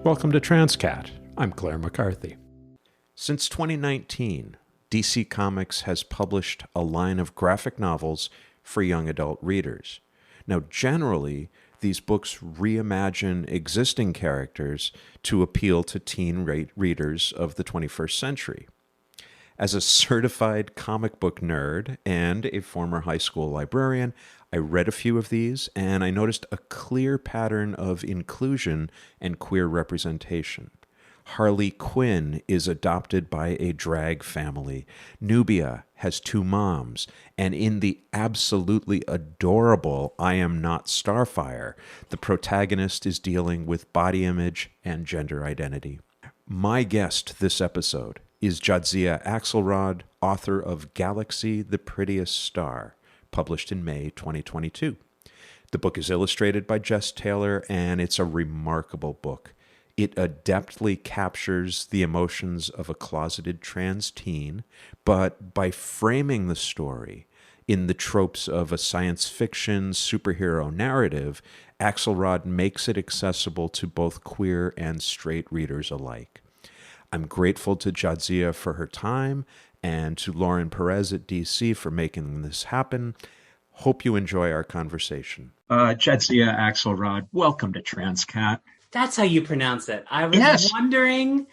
Welcome to Transqat. I'm Claire McCarthy. Since 2019, DC Comics has published a line of graphic novels for young adult readers. Now, generally, these books reimagine existing characters to appeal to teen readers of the 21st century. As a certified comic book nerd and a former high school librarian, I read a few of these, and I noticed a clear pattern of inclusion and queer representation. Harley Quinn is adopted by a drag family. Nubia has two moms. And in the absolutely adorable I Am Not Starfire, the protagonist is dealing with body image and gender identity. My guest this episode is Jadzia Axelrod, author of Galaxy, the Prettiest Star, published in May 2022. The book is illustrated by Jess Taylor, and it's a remarkable book. It adeptly captures the emotions of a closeted trans teen, but by framing the story in the tropes of a science fiction superhero narrative, Axelrod makes it accessible to both queer and straight readers alike. I'm grateful to Jadzia for her time and to Lauren Perez at DC for making this happen. Hope you enjoy our conversation. Jadzia Axelrod, welcome to Transqat. That's how you pronounce it. I was wondering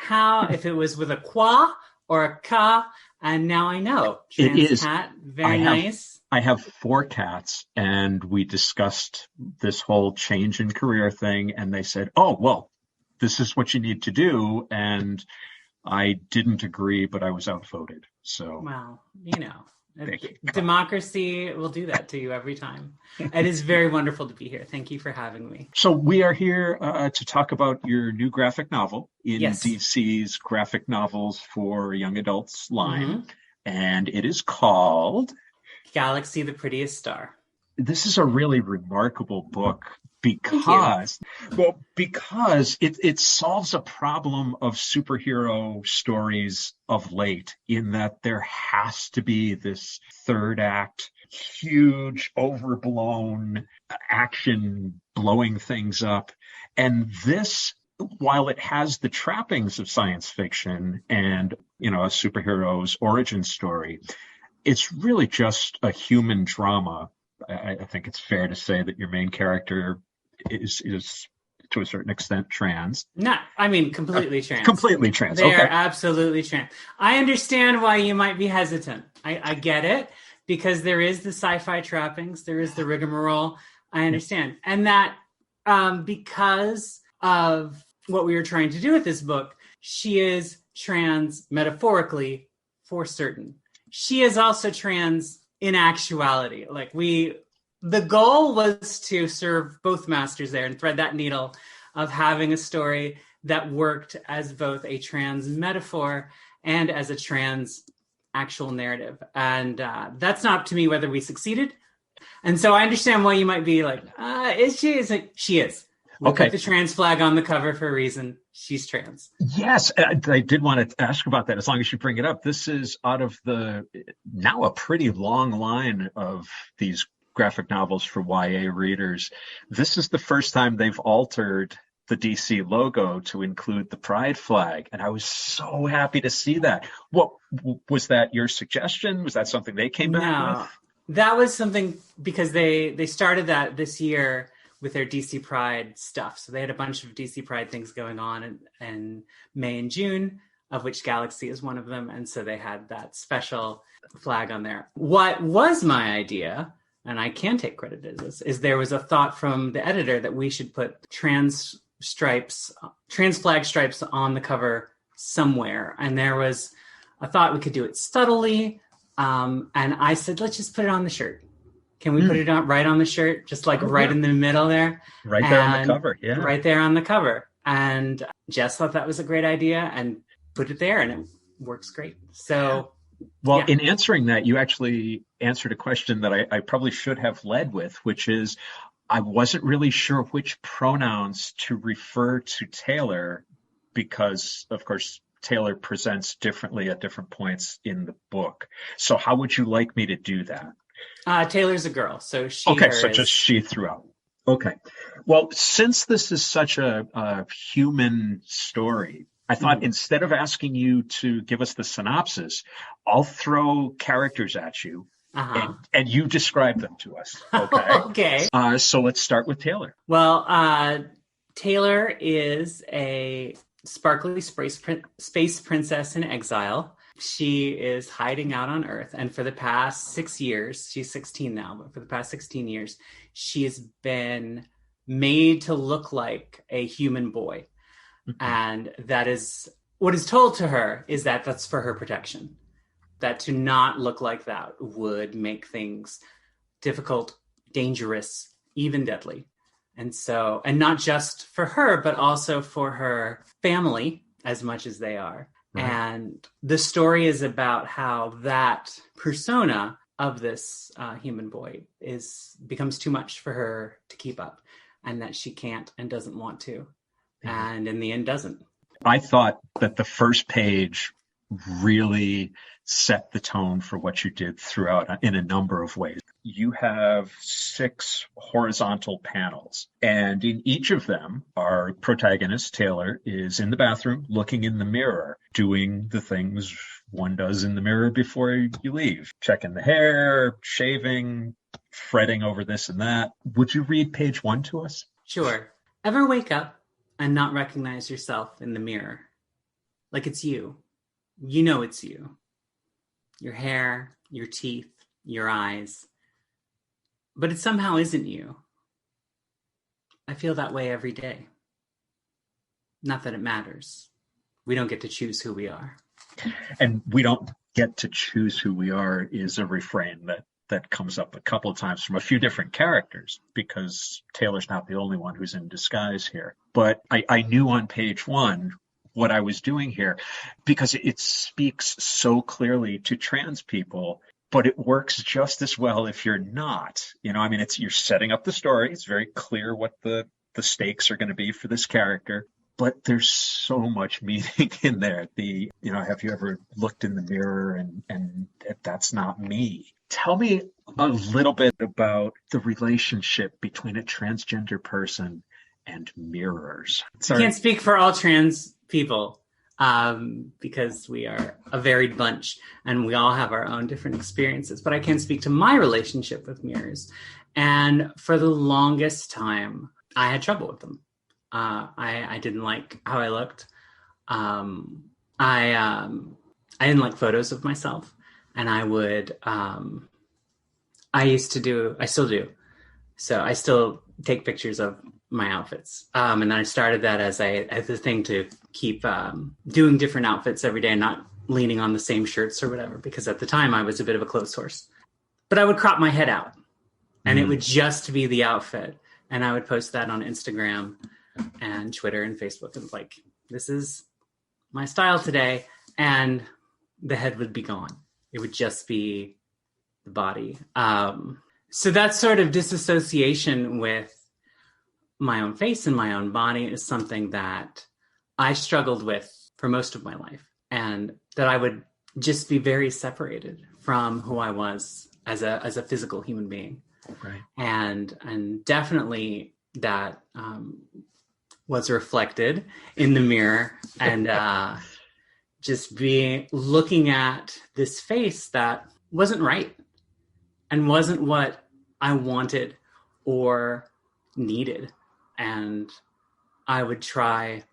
if it was with a qua or a ka, and now I know. It is. Very nice. I have 4 cats, and we discussed this whole change in career thing, and they said, oh, well, this is what you need to do, and I didn't agree, but I was outvoted. So, well, democracy will do that to you every time. It is very wonderful to be here. Thank you for having me. So we are here to talk about your new graphic novel in Yes. DC's graphic novels for young adults line, and it is called Galaxy, the Prettiest Star. This is a really remarkable book because it solves a problem of superhero stories of late, in that there has to be this third act, huge, overblown action blowing things up. And this, while it has the trappings of science fiction and, a superhero's origin story, it's really just a human drama. I think it's fair to say that your main character is to a certain extent trans. Completely trans. Completely trans. They are absolutely trans. I understand why you might be hesitant. I get it, because there is the sci-fi trappings, there is the rigmarole. I understand. And that because of what we were trying to do with this book, she is trans metaphorically for certain. She is also trans in actuality. The goal was to serve both masters there and thread that needle of having a story that worked as both a trans metaphor and as a trans actual narrative. And that's not up to me whether we succeeded. And so I understand why you might be like, is she? It's like, she is. We put the trans flag on the cover for a reason. She's trans. Yes, I did want to ask about that, as long as you bring it up. This is out of now a pretty long line of these graphic novels for YA readers. This is the first time they've altered the DC logo to include the pride flag, and I was so happy to see that. What was that your suggestion? Was that something they came back with? That was something because they started that this year with their DC Pride stuff. So they had a bunch of DC Pride things going on in May and June, of which Galaxy is one of them. And so they had that special flag on there. What was my idea, and I can take credit as this, is there was a thought from the editor that we should put trans flag stripes on the cover somewhere. And there was a thought we could do it subtly. And I said, let's just put it on the shirt. Can we put it right on the shirt? Just right in the middle there. Right there on the cover, yeah. Right there on the cover. And Jess thought that was a great idea and put it there, and it works great. So, in answering that, you actually answered a question that I probably should have led with, which is, I wasn't really sure which pronouns to refer to Taylor because, of course, Taylor presents differently at different points in the book. So how would you like me to do that? Taylor's a girl, so she. Okay, so just she throughout. Okay. Well, since this is such a human story, I thought instead of asking you to give us the synopsis, I'll throw characters at you Uh-huh. and you describe them to us. Okay. Okay. So let's start with Taylor. Well, Taylor is a sparkly space princess in exile. She is hiding out on Earth, and for the past 6 years, she's 16 now, but for the past 16 years, she has been made to look like a human boy. And that is what is told to her is that that's for her protection. That to not look like that would make things difficult, dangerous, even deadly. And so, and not just for her, but also for her family as much as they are. Right. And the story is about how that persona of this human boy becomes too much for her to keep up, and that she can't and doesn't want to. And in the end doesn't. I thought that the first page really set the tone for what you did throughout in a number of ways. You have 6 horizontal panels, and in each of them, our protagonist, Taylor, is in the bathroom looking in the mirror, doing the things one does in the mirror before you leave, checking the hair, shaving, fretting over this and that. Would you read page 1 to us? Sure. Ever wake up and not recognize yourself in the mirror? Like it's you. You know it's you. Your hair, your teeth, your eyes. But it somehow isn't you. I feel that way every day. Not that it matters. We don't get to choose who we are. And we don't get to choose who we are is a refrain that comes up a couple of times from a few different characters, because Taylor's not the only one who's in disguise here. But I knew on page 1 what I was doing here, because it speaks so clearly to trans people, but it works just as well if you're not. You're setting up the story. It's very clear what the stakes are going to be for this character, but there's so much meaning in there. Have you ever looked in the mirror and that's not me? Tell me a little bit about the relationship between a transgender person and mirrors. Sorry. I can't speak for all trans people because we are a varied bunch and we all have our own different experiences, but I can speak to my relationship with mirrors. And for the longest time, I had trouble with them. I didn't like how I looked. I didn't like photos of myself, and I would. I still do. So I still take pictures of my outfits, and then I started that as a thing to keep doing different outfits every day, and not leaning on the same shirts or whatever. Because at the time I was a bit of a clothes horse, but I would crop my head out, and it would just be the outfit, and I would post that on Instagram and Twitter and Facebook, and like, this is my style today, and the head would be gone. It would just be the body. So that sort of disassociation with my own face and my own body is something that I struggled with for most of my life, and that I would just be very separated from who I was as a physical human being. Right. And definitely that was reflected in the mirror, and just looking at this face that wasn't right and wasn't what I wanted or needed. And I would try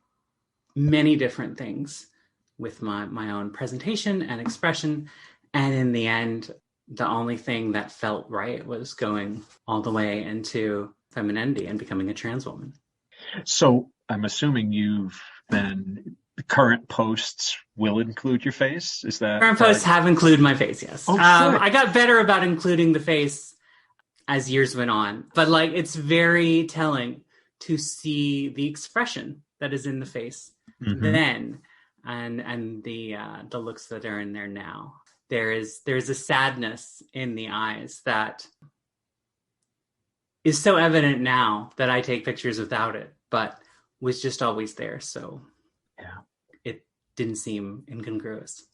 many different things with my own presentation and expression. And in the end, the only thing that felt right was going all the way into femininity and becoming a trans woman. So I'm assuming current posts will include your face? Is that current posts have included my face? Yes. Oh, I got better about including the face as years went on, but like, it's very telling to see the expression that is in the face then, and the looks that are in there now. There's a sadness in the eyes that is so evident now that I take pictures without it, but was just always there. So yeah, it didn't seem incongruous.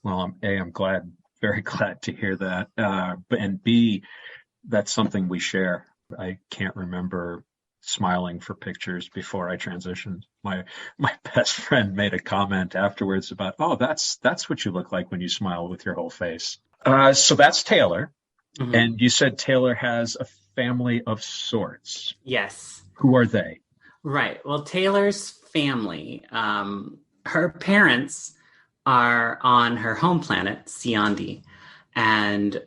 Well, I'm glad, very glad to hear that. And B, that's something we share. I can't remember smiling for pictures before I transitioned. My best friend made a comment afterwards about, oh, that's what you look like when you smile with your whole face. So that's Taylor. Mhm. And you said Taylor has a family of sorts. Yes. Who are they? Right. Well, Taylor's family, her parents are on her home planet, Siandi, and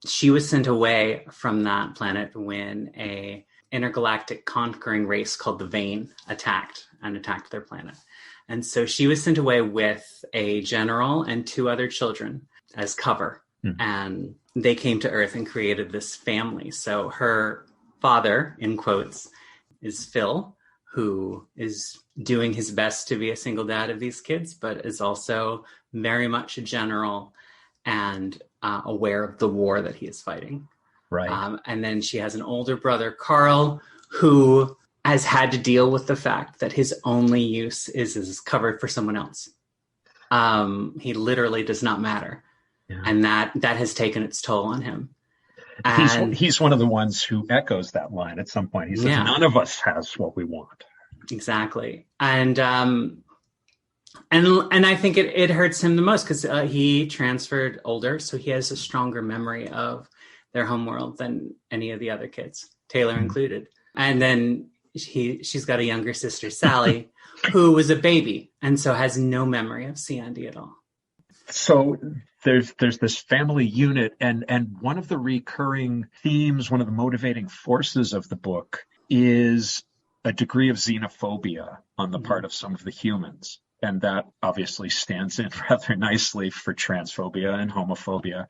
she was sent away from that planet when a intergalactic conquering race called the Vane attacked their planet. And so she was sent away with a general and 2 other children as cover. And they came to Earth and created this family. So her father, in quotes, is Phil, who is doing his best to be a single dad of these kids, but is also very much a general and aware of the war that he is fighting. Right. And then she has an older brother, Carl, who has had to deal with the fact that his only use is covered for someone else. He literally does not matter. Yeah. And that has taken its toll on him. And he's one of the ones who echoes that line at some point. He says, none of us has what we want. Exactly. And I think it hurts him the most because he transferred older, so he has a stronger memory of their homeworld than any of the other kids, Taylor included. And then she's got a younger sister, Sally, who was a baby and so has no memory of Siandi at all. So there's this family unit, and one of the recurring themes, one of the motivating forces of the book is a degree of xenophobia on the part of some of the humans. And that obviously stands in rather nicely for transphobia and homophobia.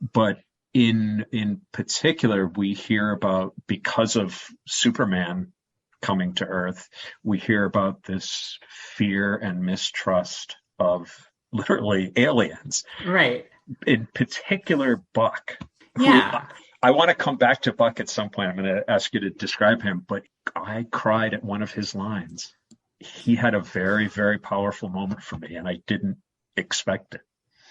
But in particular, we hear about, because of Superman coming to Earth, we hear about this fear and mistrust of literally aliens. Right. In particular, Buck. Yeah. I want to come back to Buck at some point. I'm going to ask you to describe him, but I cried at one of his lines. He had a very, very powerful moment for me, and I didn't expect it.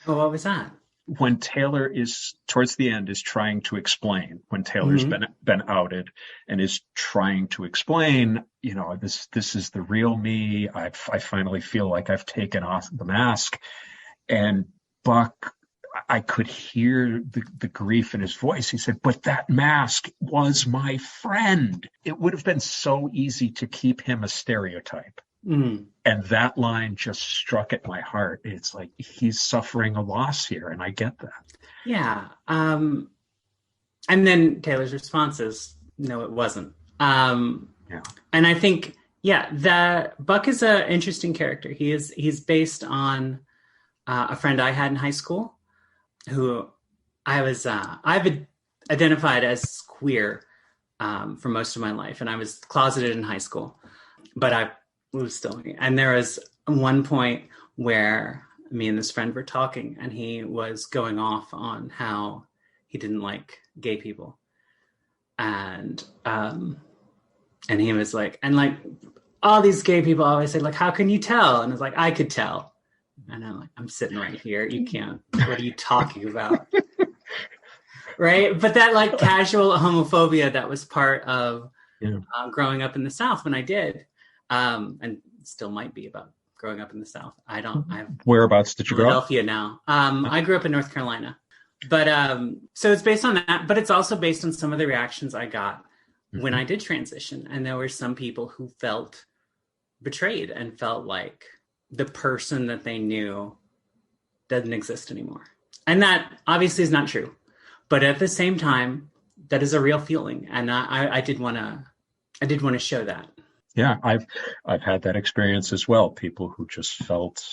Oh, what was that? When Taylor is, towards the end, is trying to explain, when Taylor's been outed and is trying to explain, this is the real me. I finally feel like I've taken off the mask. And Buck, I could hear the grief in his voice. He said, but that mask was my friend. It would have been so easy to keep him a stereotype. And that line just struck at my heart. It's like, he's suffering a loss here, and I get that. Yeah. And then Taylor's response is, no, it wasn't. And I think, that Buck is an interesting character. He's based on a friend I had in high school, who I've identified as queer for most of my life, and I was closeted in high school, but I was still. And there was one point where me and this friend were talking, and he was going off on how he didn't like gay people, and he was like, and like all these gay people always say, like, how can you tell? And it's like, I could tell. And I'm like, I'm sitting right here. You can't. What are you talking about? Right. But that like casual homophobia that was part of growing up in the South when I did, and still might be about growing up in the South. Whereabouts did you grow up? Philadelphia now. I grew up in North Carolina. But so it's based on that. But it's also based on some of the reactions I got when I did transition. And there were some people who felt betrayed and felt like the person that they knew doesn't exist anymore. And that obviously is not true. But at the same time, that is a real feeling. And I did want to show that. Yeah, I've had that experience as well. People who just felt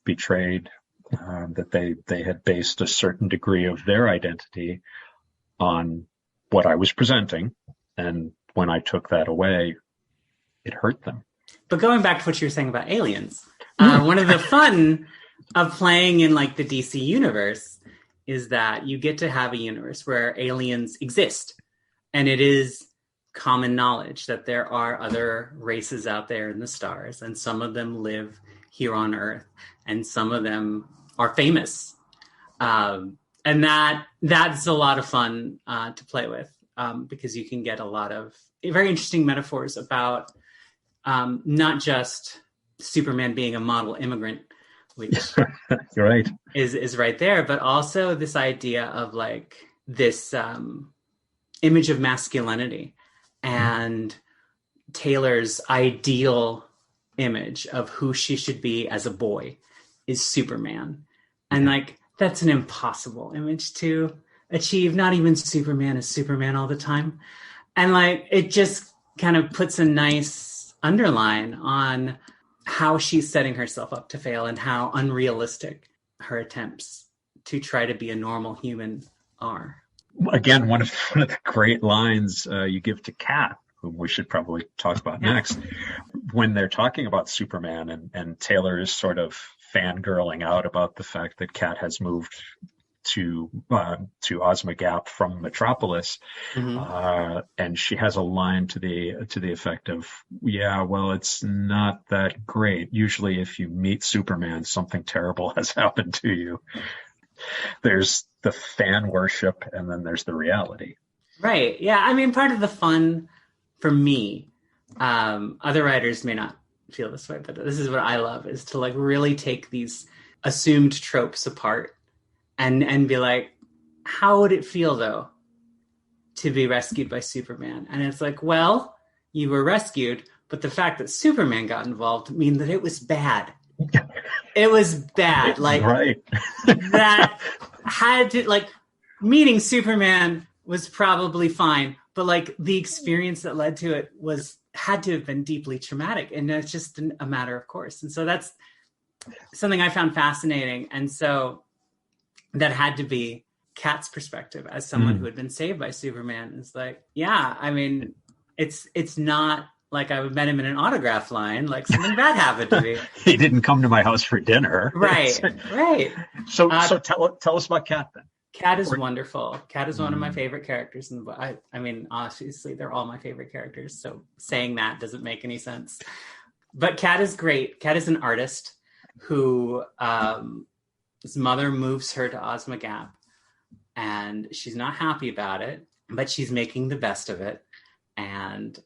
betrayed, that they had based a certain degree of their identity on what I was presenting. And when I took that away, it hurt them. But going back to what you were saying about aliens, one of the fun of playing in like the DC universe is that you get to have a universe where aliens exist. And it is common knowledge that there are other races out there in the stars, and some of them live here on Earth, and some of them are famous. And that's a lot of fun to play with. because you can get a lot of very interesting metaphors about not just Superman being a model immigrant, which You're right. is right there, but also this idea of like this image of masculinity and Taylor's ideal image of who she should be as a boy is Superman. And like, that's an impossible image to achieve. Not even Superman is Superman all the time. And like, it just kind of puts a nice underline on how she's setting herself up to fail and how unrealistic her attempts to try to be a normal human are. Again, one of the great lines you give to Kat, whom we should probably talk about next, when they're talking about Superman and Taylor is sort of fangirling out about the fact that Kat has moved to Ozma Gap from Metropolis, and she has a line to the effect of, "Yeah, well, it's not that great. Usually, if you meet Superman, something terrible has happened to you." There's the fan worship, and then there's the reality. Right. Yeah. I mean, part of the fun for me, other writers may not feel this way, but this is what I love, is to like really take these assumed tropes apart and be like, how would it feel though to be rescued by Superman? And it's like, well, you were rescued, but the fact that Superman got involved mean that it was bad. It was bad. Like, right. that had to, like, meeting Superman was probably fine, but like the experience that led to it had to have been deeply traumatic, and it's just a matter of course. And so that's something I found fascinating. And so that had to be Kat's perspective as someone who had been saved by Superman. It's like, yeah, I mean, it's not like I met him in an autograph line, like something bad happened to me. He didn't come to my house for dinner. Right, right. So tell us about Kat then. Kat is wonderful. Kat is one of my favorite characters in the book. I mean, obviously, they're all my favorite characters, so saying that doesn't make any sense. But Kat is great. Kat is an artist who his mother moves her to Ozma Gap, and she's not happy about it, but she's making the best of it. And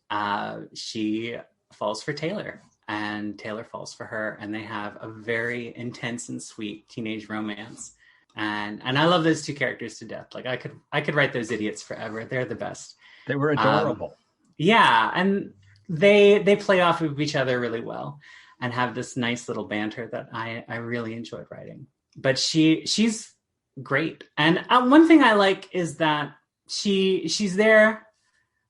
she falls for Taylor, and Taylor falls for her, and they have a very intense and sweet teenage romance. And I love those two characters to death. Like I could write those idiots forever. They're the best. They were adorable. Yeah, and they play off of each other really well, and have this nice little banter that I really enjoyed writing. But she's great. And one thing I like is that she's there.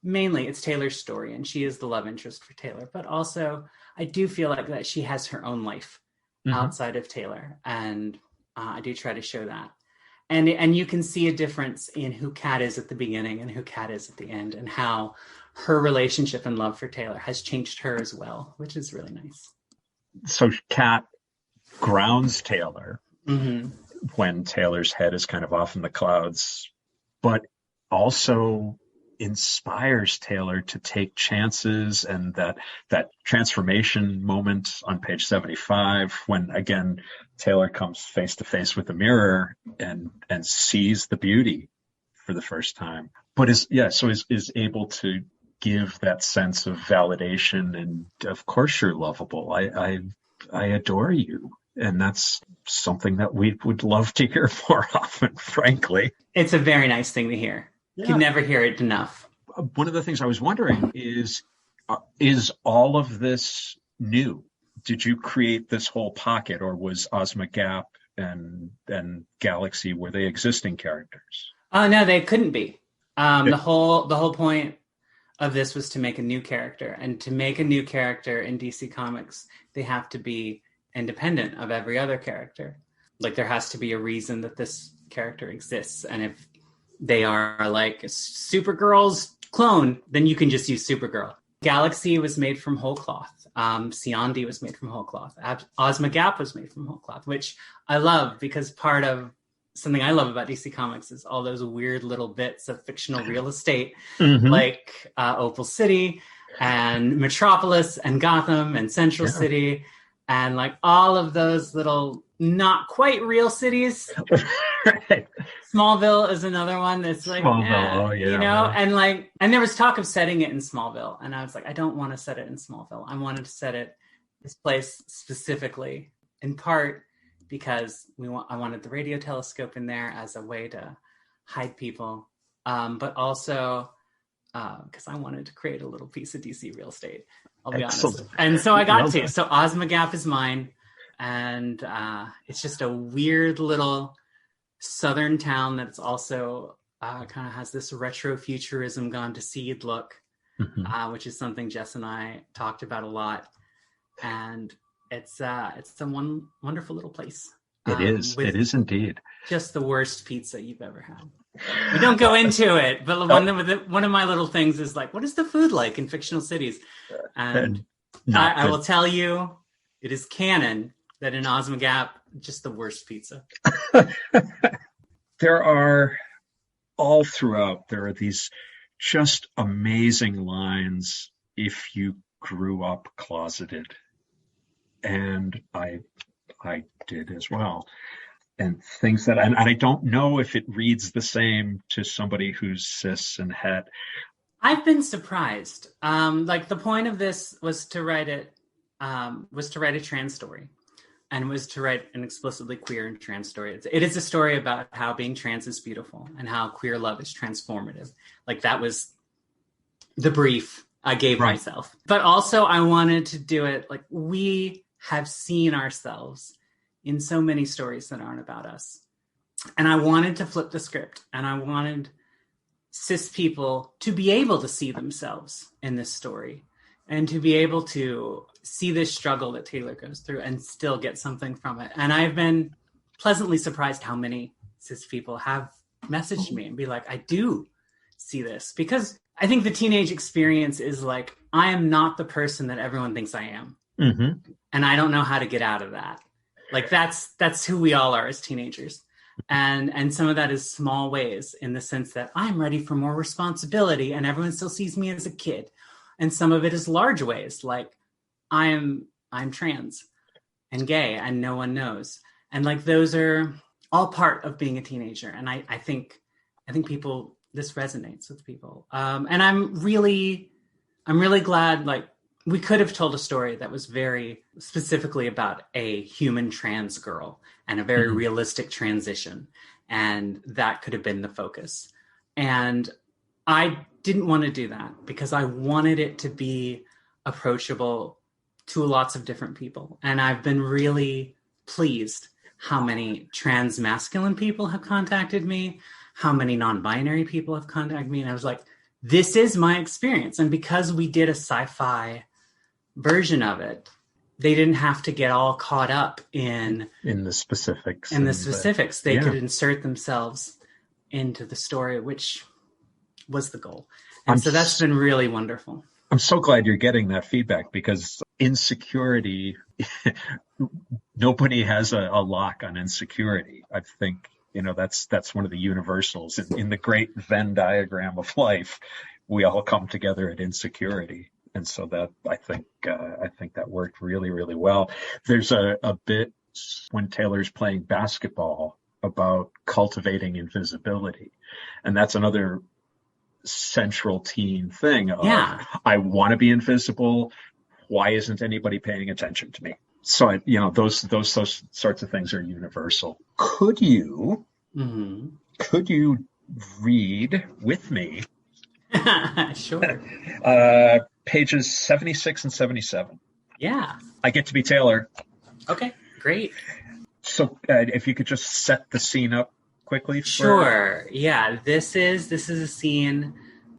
Mainly, it's Taylor's story, and she is the love interest for Taylor. But also, I do feel like that she has her own life outside of Taylor, and I do try to show that. And you can see a difference in who Kat is at the beginning and who Kat is at the end, and how her relationship and love for Taylor has changed her as well, which is really nice. So Kat grounds Taylor when Taylor's head is kind of off in the clouds, but also inspires Taylor to take chances. And that transformation moment on page 75, when again Taylor comes face to face with the mirror and sees the beauty for the first time, but is able to give that sense of validation and of course you're lovable. I adore you. And that's something that we would love to hear more often, frankly. It's a very nice thing to hear. You can never hear it enough. One of the things I was wondering is all of this new? Did you create this whole pocket, or was Ozma Gap and Galaxy, were they existing characters? Oh no, they couldn't be. The whole point of this was to make a new character, and to make a new character in DC Comics, they have to be independent of every other character. Like there has to be a reason that this character exists, and if they are like Supergirl's clone, then you can just use Supergirl. Galaxy was made from whole cloth. Siondi was made from whole cloth. Ozma Gap was made from whole cloth, which I love, because part of something I love about DC Comics is all those weird little bits of fictional real estate, like Opal City and Metropolis and Gotham and Central City, and like all of those little not quite real cities Right. Smallville is another one that's like, Smallville, oh, yeah, you know, right. and there was talk of setting it in Smallville, and I was like, I don't want to set it in Smallville. I wanted to set it this place specifically, in part because I wanted the radio telescope in there as a way to hide people, but also because I wanted to create a little piece of DC real estate. I'll be honest, and so I got to. So Osmagap is mine, and it's just a weird little southern town that's also kind of has this retro futurism gone to seed look, which is something Jess and I talked about a lot, and it's a wonderful little place. It is indeed. Just the worst pizza you've ever had. We don't go into it, but one of my little things is like, what is the food like in fictional cities? And I will tell you, it is canon that in Osmagap, just the worst pizza. There are all throughout, there are these just amazing lines if you grew up closeted. And I did as well. And things that, and I don't know if it reads the same to somebody who's cis and het. I've been surprised. Like the point of this was to write a trans story, and was to write an explicitly queer and trans story. It is a story about how being trans is beautiful and how queer love is transformative. Like that was the brief I gave myself. But also I wanted to do it like we have seen ourselves in so many stories that aren't about us. And I wanted to flip the script, and I wanted cis people to be able to see themselves in this story and to be able to see this struggle that Taylor goes through and still get something from it. And I've been pleasantly surprised how many cis people have messaged me and be like, I do see this, because I think the teenage experience is like, I am not the person that everyone thinks I am. And I don't know how to get out of that. Like that's who we all are as teenagers. And some of that is small ways, in the sense that I'm ready for more responsibility and everyone still sees me as a kid. And some of it is large ways, like I'm trans and gay and no one knows. And like those are all part of being a teenager. And I think people, this resonates with people. And I'm really glad, like, we could have told a story that was very specifically about a human trans girl and a very realistic transition. And that could have been the focus. And I didn't want to do that because I wanted it to be approachable to lots of different people. And I've been really pleased how many trans masculine people have contacted me, how many non-binary people have contacted me. And I was like, this is my experience. And because we did a sci-fi version of it, they didn't have to get all caught up in the specifics. They could insert themselves into the story, which was the goal. And so that's been really wonderful. I'm so glad you're getting that feedback, because insecurity, nobody has a lock on insecurity. I think, that's one of the universals in the great Venn diagram of life. We all come together at insecurity. And so that I think that worked really, really well. There's a bit when Taylor's playing basketball about cultivating invisibility. And that's another central teen thing of, I want to be invisible. Why isn't anybody paying attention to me? So, those sorts of things are universal. Could you read with me? Sure. Pages 76 and 77. Yeah. I get to be Taylor. Okay, great. So if you could just set the scene up quickly. Sure. Yeah, this is a scene.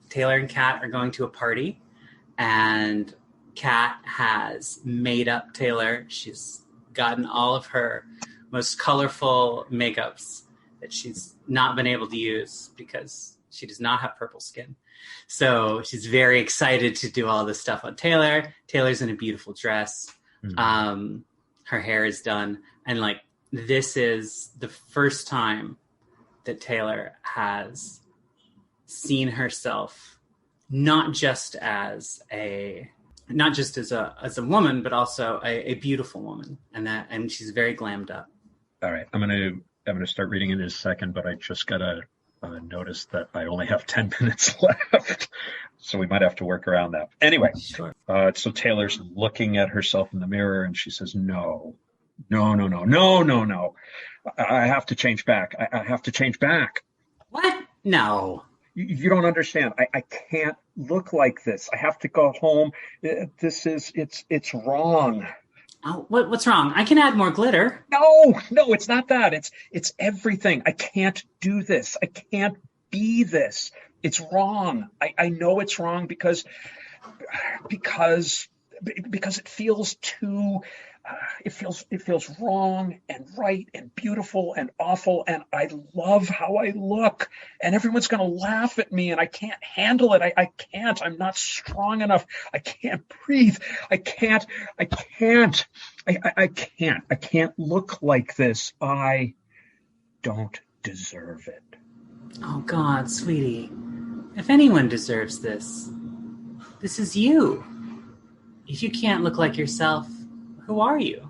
Taylor and Kat are going to a party, and Kat has made up Taylor. She's gotten all of her most colorful makeups that she's not been able to use because she does not have purple skin. So she's very excited to do all this stuff on Taylor. Taylor's in a beautiful dress. Her hair is done. And like, this is the first time that Taylor has seen herself, not just as a woman, but also a beautiful woman. And she's very glammed up. All right. I'm going to I'm going to start reading in a second, but I just got to notice that I only have 10 minutes left. So we might have to work around that. Anyway, Sure. so Taylor's looking at herself in the mirror and she says, no, no, no, no, no, no, no. I have to change back. I have to change back. What? No. You don't understand. I can't look like this. I have to go home. It's wrong. Oh, what's wrong? I can add more glitter. No, it's not that. It's everything. I can't do this. I can't be this. It's wrong. I know it's wrong because it feels too it feels wrong and right and beautiful and awful, and I love how I look, and everyone's going to laugh at me, and I can't handle it. I can't. I'm not strong enough. I can't breathe. I can't look like this. I don't deserve it. Oh God, sweetie. If anyone deserves this, this is you. If you can't look like yourself, who are you?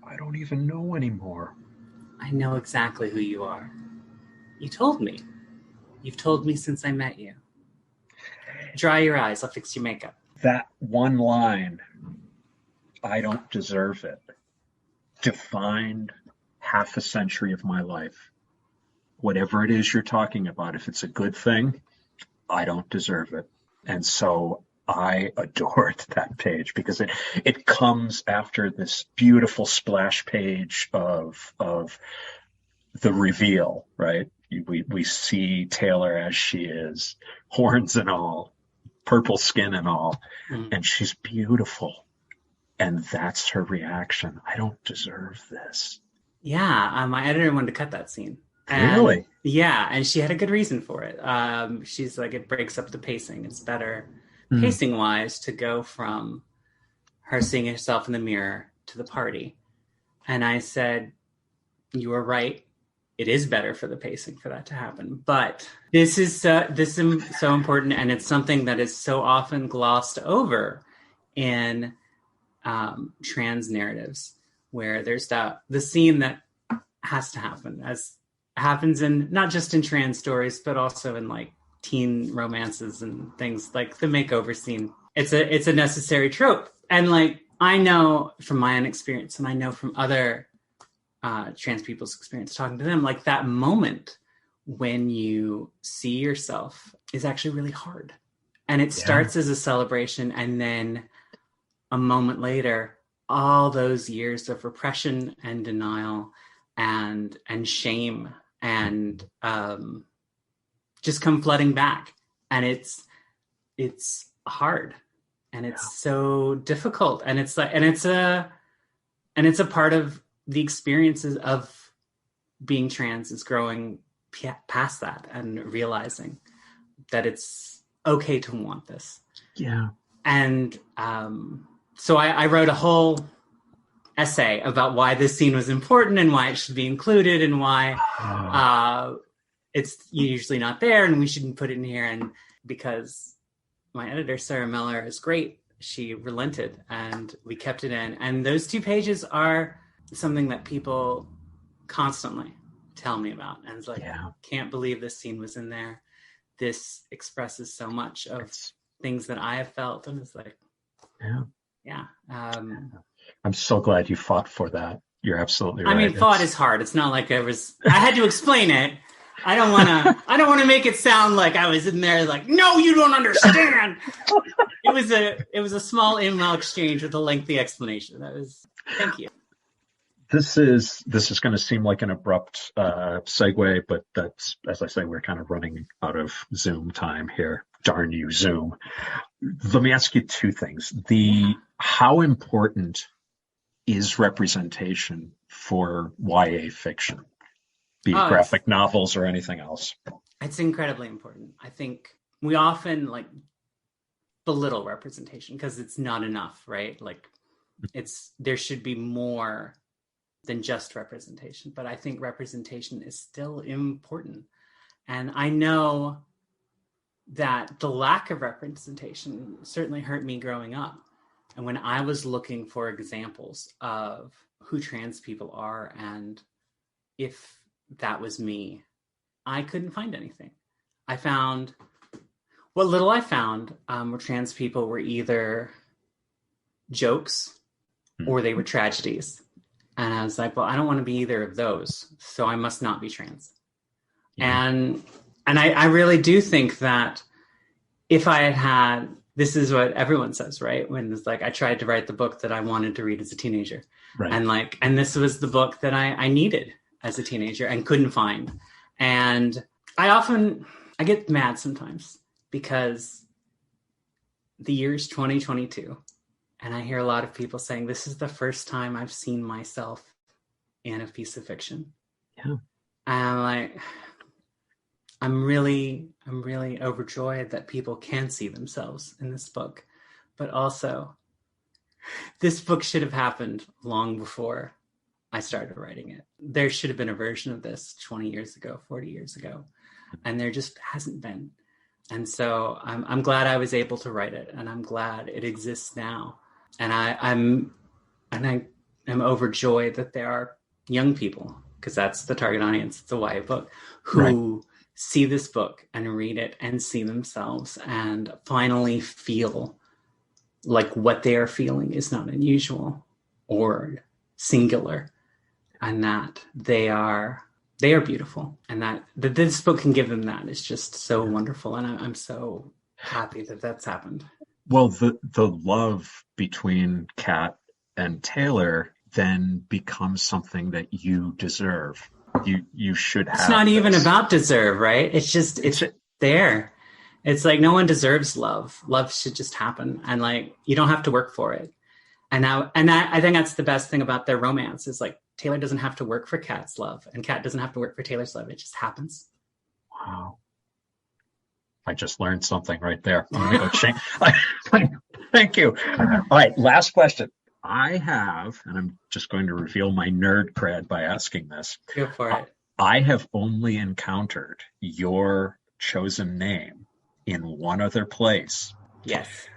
I don't even know anymore. I know exactly who you are. You told me. You've told me since I met you. Dry your eyes. I'll fix your makeup. That one line, I don't deserve it, defined half a century of my life. Whatever it is you're talking about, if it's a good thing, I don't deserve it. And so I adored that page because it comes after this beautiful splash page of the reveal, right? We see Taylor as she is, horns and all, purple skin and all, and she's beautiful. And that's her reaction. I don't deserve this. Yeah, my editor wanted to cut that scene. Really? Yeah, and she had a good reason for it. She's like, it breaks up the pacing. It's better pacing-wise to go from her seeing herself in the mirror to the party. And I said, you were right. It is better for the pacing for that to happen. But this is so important, and it's something that is so often glossed over in trans narratives, where there's the scene that has to happen, as happens in not just in trans stories, but also in like teen romances and things, like the makeover scene. It's a necessary trope. And like, I know from my own experience, and I know from other trans people's experience talking to them, like that moment when you see yourself is actually really hard. And it starts as a celebration, and then a moment later, all those years of repression and denial and shame and just come flooding back. And it's hard, and it's so difficult, and it's a part of the experiences of being trans, is growing past that and realizing that it's okay to want this. Yeah. And so I wrote a whole essay about why this scene was important and why it should be included, and why it's usually not there and we shouldn't put it in here. And because my editor, Sarah Miller, is great, she relented and we kept it in. And those 2 pages are something that people constantly tell me about. And it's like, can't believe this scene was in there. This expresses so much of things that I have felt. And it's like, I'm so glad you fought for that. You're absolutely right. I mean, fought is hard. It's not like I had to explain it. I don't want to make it sound like I was in there like, no, you don't understand. It was a small email exchange with a lengthy explanation. Thank you. This is going to seem like an abrupt segue, but that's, as I say, we're kind of running out of Zoom time here. Darn you, Zoom. Let me ask you 2 things. How important is representation for YA fiction, be it graphic novels or anything else? It's incredibly important. I think we often belittle representation because it's not enough, right? Like there should be more than just representation, but I think representation is still important. And I know that the lack of representation certainly hurt me growing up. And when I was looking for examples of who trans people are and if that was me, I couldn't find anything. I found, what little I found were trans people were either jokes or they were tragedies. And I was like, well, I don't want to be either of those, so I must not be trans. Yeah. And I really do think that if I had, this is what everyone says, right? When it's like, I tried to write the book that I wanted to read as a teenager. Right. And this was the book that I needed as a teenager and couldn't find. And I get mad sometimes because the year's 2022. And I hear a lot of people saying, this is the first time I've seen myself in a piece of fiction. Yeah. And I'm like, I'm really overjoyed that people can see themselves in this book. But also, this book should have happened long before I started writing it. There should have been a version of this 20 years ago, 40 years ago. And there just hasn't been. And so I'm glad I was able to write it, and I'm glad it exists now. And I'm overjoyed that there are young people, because that's the target audience. It's a YA book, who see this book and read it and see themselves and finally feel like what they are feeling is not unusual or singular, and that they are beautiful, and that this book can give them that. It's just so wonderful, and I'm so happy that that's happened. Well, the love between Kat and Taylor then becomes something that you deserve. You should have. It's not even about deserve, right? It's just it's there. It's like no one deserves love. Love should just happen, and like you don't have to work for it. And I think that's the best thing about their romance is like Taylor doesn't have to work for Kat's love, and Kat doesn't have to work for Taylor's love. It just happens. Wow. I just learned something right there. I'm going to go change. Thank you. All right, last question. I have, and I'm just going to reveal my nerd cred by asking this. Go for it. I have only encountered your chosen name in one other place. Yes.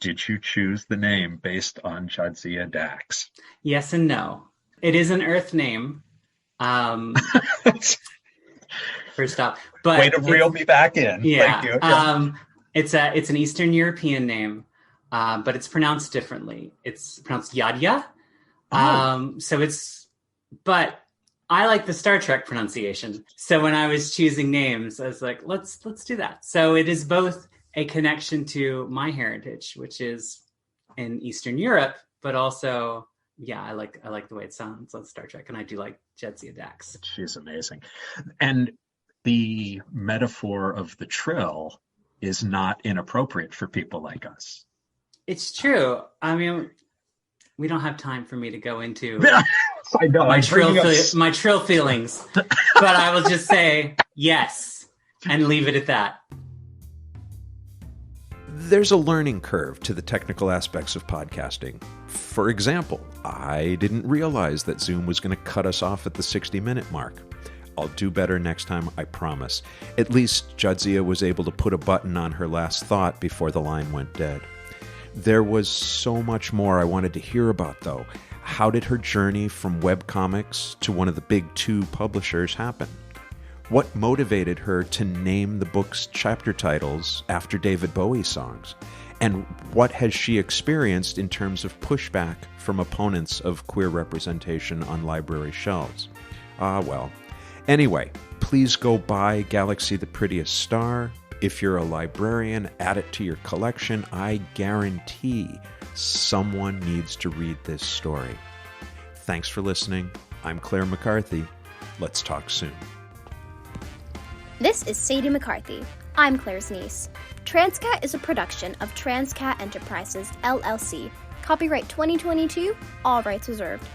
Did you choose the name based on Jadzia Dax? Yes and no. It is an Earth name. First off, but way to reel me back in. Yeah. Thank you. It's an Eastern European name, but it's pronounced differently. It's pronounced Jadzia. But I like the Star Trek pronunciation. So when I was choosing names, I was like, let's do that. So it is both a connection to my heritage, which is in Eastern Europe, but also, yeah, I like the way it sounds on Star Trek, and I do like Jadzia Dax. She's amazing. And the metaphor of the trill is not inappropriate for people like us. It's true. I mean, we don't have time for me to go into I know, my trill feelings, but I will just say yes and leave it at that. There's a learning curve to the technical aspects of podcasting. For example, I didn't realize that Zoom was going to cut us off at the 60-minute mark. I'll do better next time, I promise. At least Jadzia was able to put a button on her last thought before the line went dead. There was so much more I wanted to hear about, though. How did her journey from webcomics to one of the big two publishers happen? What motivated her to name the book's chapter titles after David Bowie songs? And what has she experienced in terms of pushback from opponents of queer representation on library shelves? Well. Anyway, please go buy Galaxy the Prettiest Star. If you're a librarian, add it to your collection. I guarantee someone needs to read this story. Thanks for listening. I'm Claire McCarthy. Let's talk soon. This is Sadie McCarthy. I'm Claire's niece. Transqat is a production of Transqat Enterprises, LLC. Copyright 2022, all rights reserved.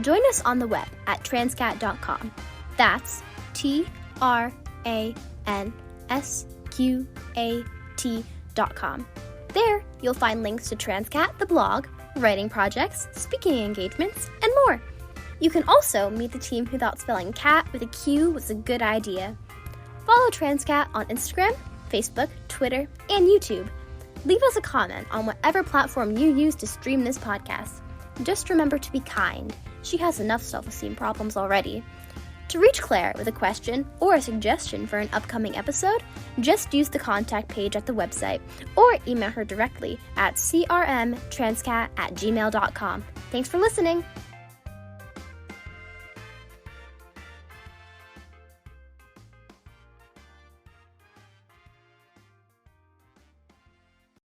Join us on the web at transqat.com. That's TRANSQAT.com. There, you'll find links to Transqat, the blog, writing projects, speaking engagements, and more. You can also meet the team who thought spelling cat with a Q was a good idea. Follow Transqat on Instagram, Facebook, Twitter, and YouTube. Leave us a comment on whatever platform you use to stream this podcast. Just remember to be kind. She has enough self-esteem problems already. To reach Claire with a question or a suggestion for an upcoming episode, just use the contact page at the website or email her directly at crmtranscat@gmail.com. Thanks for listening!